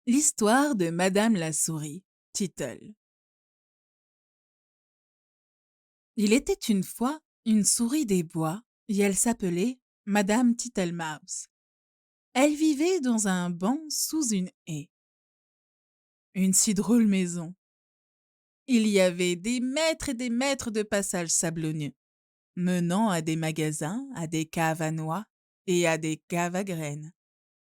L'histoire de Madame la Souris, Tittle. Il était une fois une souris des bois, et elle s'appelait Madame Tittlemaus. Elle vivait dans un banc sous une haie. Une si drôle maison. Il y avait des mètres et des mètres de passages sablonneux, menant à des magasins, à des caves à noix et à des caves à graines.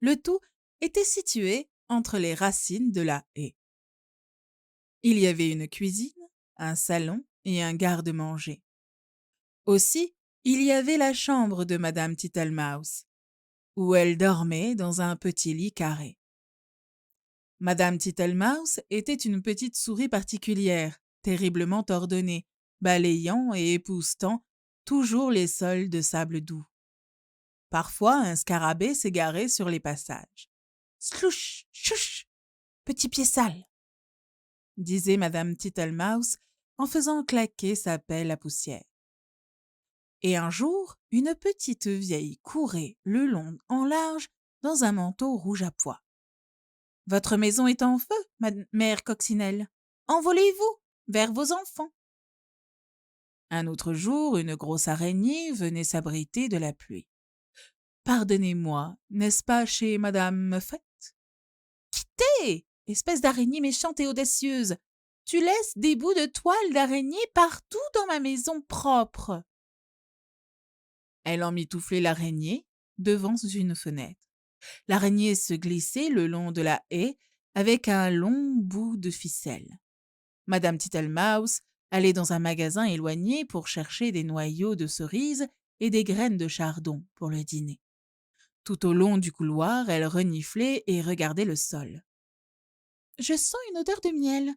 Le tout était situé entre les racines de la haie. Il y avait une cuisine, un salon et un garde-manger. Aussi, il y avait la chambre de Madame Tittlemaus, où elle dormait dans un petit lit carré. Madame Tittlemaus était une petite souris particulière, terriblement ordonnée, balayant et époussetant toujours les sols de sable doux. Parfois, un scarabée s'égarait sur les passages. « Slouch, chouch, petit pied sale !» disait Madame Tittlemaus en faisant claquer sa pelle à poussière. Et un jour, une petite vieille courait le long en large dans un manteau rouge à pois. « Votre maison est en feu, mère Coccinelle. Envolez-vous vers vos enfants. » Un autre jour, une grosse araignée venait s'abriter de la pluie. « Pardonnez-moi, n'est-ce pas chez Madame Muffet ?»« Quittez, espèce d'araignée méchante et audacieuse. Tu laisses des bouts de toile d'araignée partout dans ma maison propre. » Elle emmitouflait l'araignée devant une fenêtre. L'araignée se glissait le long de la haie avec un long bout de ficelle. Madame Tittlemaus allait dans un magasin éloigné pour chercher des noyaux de cerises et des graines de chardon pour le dîner. Tout au long du couloir, elle reniflait et regardait le sol. « Je sens une odeur de miel.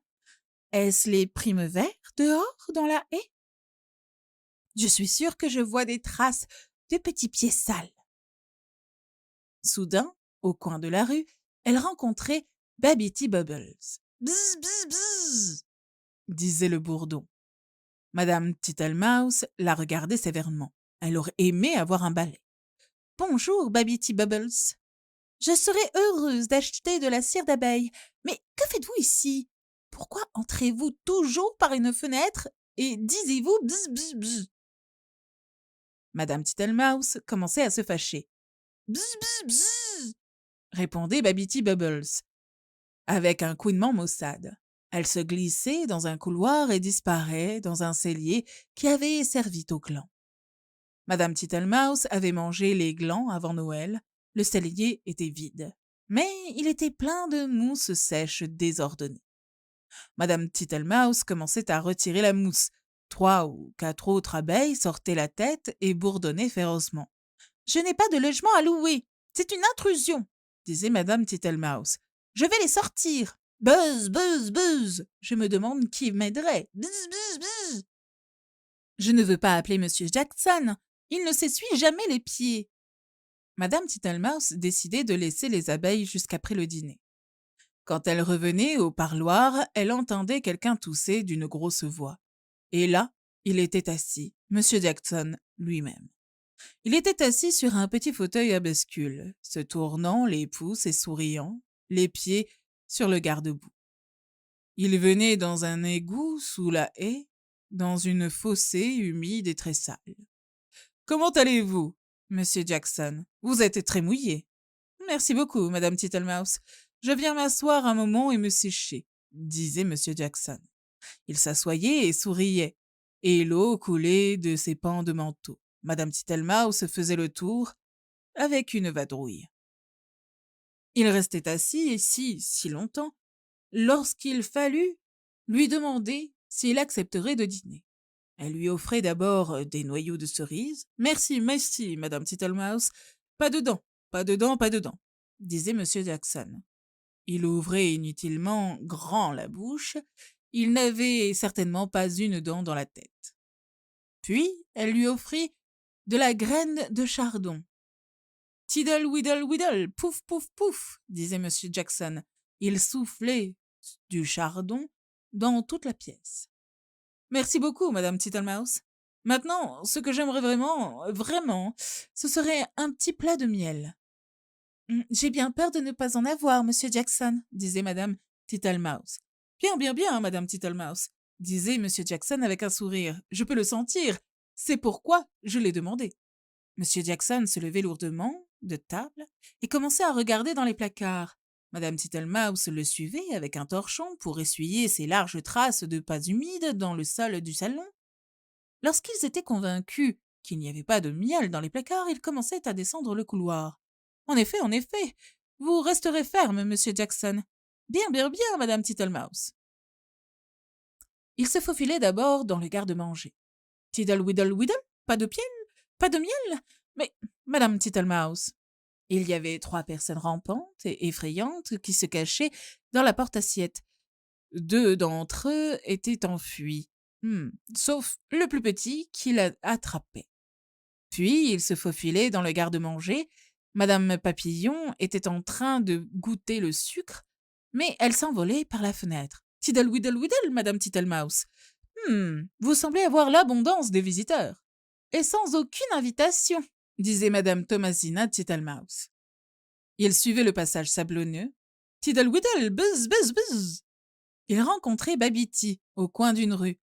Est-ce les primevères dehors dans la haie? Je suis sûre que je vois des traces de petits pieds sales. » Soudain, au coin de la rue, elle rencontrait Babity Bubbles. « Bzz, bzz, bzz !» disait le bourdon. Madame Tittlemaus la regardait sévèrement. Elle aurait aimé avoir un balai. « Bonjour, Babity Bubbles. Je serais heureuse d'acheter de la cire d'abeille. Mais que faites-vous ici? Pourquoi entrez-vous toujours par une fenêtre et disiez-vous bzz, bzz, bzz ?» Madame Tittlemaus commençait à se fâcher. « Bzz, bzz, bzz !» répondait Babity Bubbles, avec un couinement maussade. Elle se glissait dans un couloir et disparaissait dans un cellier qui avait servi au gland. Madame Tittlemaus avait mangé les glands avant Noël. Le cellier était vide, mais il était plein de mousse sèche désordonnée. Madame Tittlemaus commençait à retirer la mousse. 3 ou 4 autres abeilles sortaient la tête et bourdonnaient férocement. « Je n'ai pas de logement à louer. C'est une intrusion, » disait Madame Tittlemaus. « Je vais les sortir. Buzz, buzz, buzz. Je me demande qui m'aiderait. Buzz, buzz, buzz. Je ne veux pas appeler Monsieur Jackson. Il ne s'essuie jamais les pieds. » Madame Tittlemaus décidait de laisser les abeilles jusqu'après le dîner. Quand elle revenait au parloir, elle entendait quelqu'un tousser d'une grosse voix. Et là, il était assis, Monsieur Jackson lui-même. Il était assis sur un petit fauteuil à bascule, se tournant les pouces et souriant, les pieds sur le garde-boue. Il venait dans un égout sous la haie, dans une fossée humide et très sale. « Comment allez-vous, Monsieur Jackson? Vous êtes très mouillé. »« Merci beaucoup, Madame Tittlemaus. Je viens m'asseoir un moment et me sécher, » disait Monsieur Jackson. Il s'assoyait et souriait, et l'eau coulait de ses pans de manteau. Madame Tittlemaus faisait le tour avec une vadrouille. Il restait assis ici si longtemps, lorsqu'il fallut lui demander s'il accepterait de dîner. Elle lui offrait d'abord des noyaux de cerises. « Merci, merci, Madame Tittlemaus. Pas dedans, pas dedans, pas dedans, » disait Monsieur Jackson. Il ouvrait inutilement grand la bouche. Il n'avait certainement pas une dent dans la tête. Puis elle lui offrit de la graine de chardon. « Tiddle, widdle, widdle, pouf, pouf, pouf » disait Monsieur Jackson. Il soufflait du chardon dans toute la pièce. « Merci beaucoup, Madame Tittlemaus. Maintenant, ce que j'aimerais vraiment, vraiment, ce serait un petit plat de miel. » J'ai bien peur de ne pas en avoir, monsieur Jackson, disait madame Tittlemaus. Bien, bien, bien, madame Tittlemaus, disait monsieur Jackson avec un sourire. Je peux le sentir. C'est pourquoi je l'ai demandé. Monsieur Jackson se levait lourdement de table et commençait à regarder dans les placards. Madame Tittlemaus le suivait avec un torchon pour essuyer ses larges traces de pas humides dans le sol du salon. Lorsqu'ils étaient convaincus qu'il n'y avait pas de miel dans les placards, ils commençaient à descendre le couloir. En effet, vous resterez ferme, monsieur Jackson. Bien, bien, bien, madame Tittlemaus. Ils se faufilaient d'abord dans le garde-manger. Tiddle widdle widdle, pas de miel, pas de miel. Mais, madame Tittlemaus, il y avait 3 personnes rampantes et effrayantes qui se cachaient dans la porte-assiette. 2 d'entre eux étaient enfuis, sauf le plus petit qui l'attrapait. Puis il se faufilait dans le garde-manger. Madame Papillon était en train de goûter le sucre, mais elle s'envolait par la fenêtre. Tiddle widdle widdle, madame Tittlemaus. Vous semblez avoir l'abondance des visiteurs. Et sans aucune invitation, disait madame Thomasina Tittlemaus. Il suivait le passage sablonneux. Tiddle widdle, buzz, buzz, buzz. Il rencontrait Babity au coin d'une rue,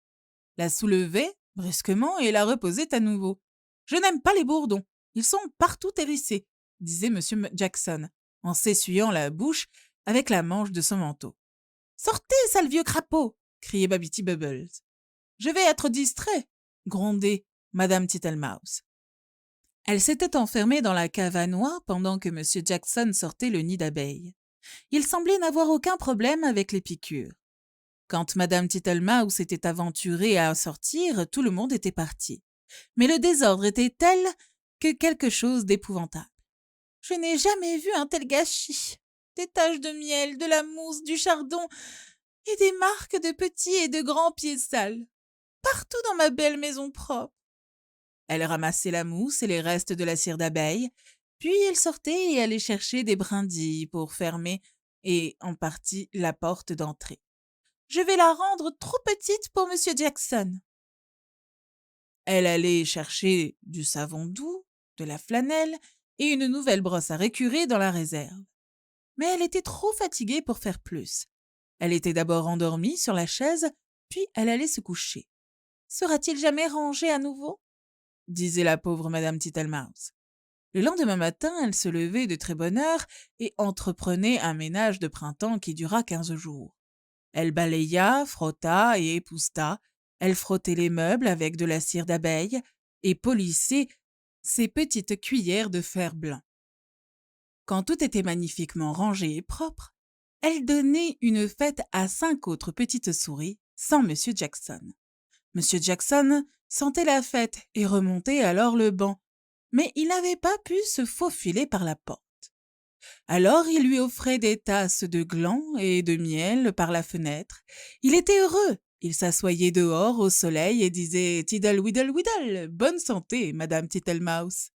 la soulevait brusquement et la reposait à nouveau. Je n'aime pas les bourdons, ils sont partout hérissés, disait M. Jackson, en s'essuyant la bouche avec la manche de son manteau. Sortez, sale vieux crapaud, criait Babity Bubbles. Je vais être distrait, grondait Madame Tittlemaus. Elle s'était enfermée dans la cave à noix pendant que M. Jackson sortait le nid d'abeilles. Il semblait n'avoir aucun problème avec les piqûres. Quand Madame Tittlemaus s'était aventurée à sortir, tout le monde était parti. Mais le désordre était tel que quelque chose d'épouvantable. Je n'ai jamais vu un tel gâchis. Des taches de miel, de la mousse, du chardon et des marques de petits et de grands pieds sales. Partout dans ma belle maison propre. Elle ramassait la mousse et les restes de la cire d'abeille, puis elle sortait et allait chercher des brindilles pour fermer et en partie la porte d'entrée. Je vais la rendre trop petite pour monsieur Jackson. Elle allait chercher du savon doux, de la flanelle et une nouvelle brosse à récurer dans la réserve. Mais elle était trop fatiguée pour faire plus. Elle était d'abord endormie sur la chaise, puis elle allait se coucher. Sera-t-il jamais rangé à nouveau? Disait la pauvre madame Tittlemaus. Le lendemain matin, elle se levait de très bonne heure et entreprenait un ménage de printemps qui dura 15 jours. Elle balaya, frotta et épousseta. Elle frottait les meubles avec de la cire d'abeille et polissait ses petites cuillères de fer blanc. Quand tout était magnifiquement rangé et propre, elle donnait une fête à 5 autres petites souris sans M. Jackson. M. Jackson sentait la fête et remontait alors le banc, mais il n'avait pas pu se faufiler par la porte. Alors il lui offrait des tasses de gland et de miel par la fenêtre. Il était heureux. Il s'assoyait dehors au soleil et disait « Tiddle widdle widdle, bonne santé, madame Tittlemaus ».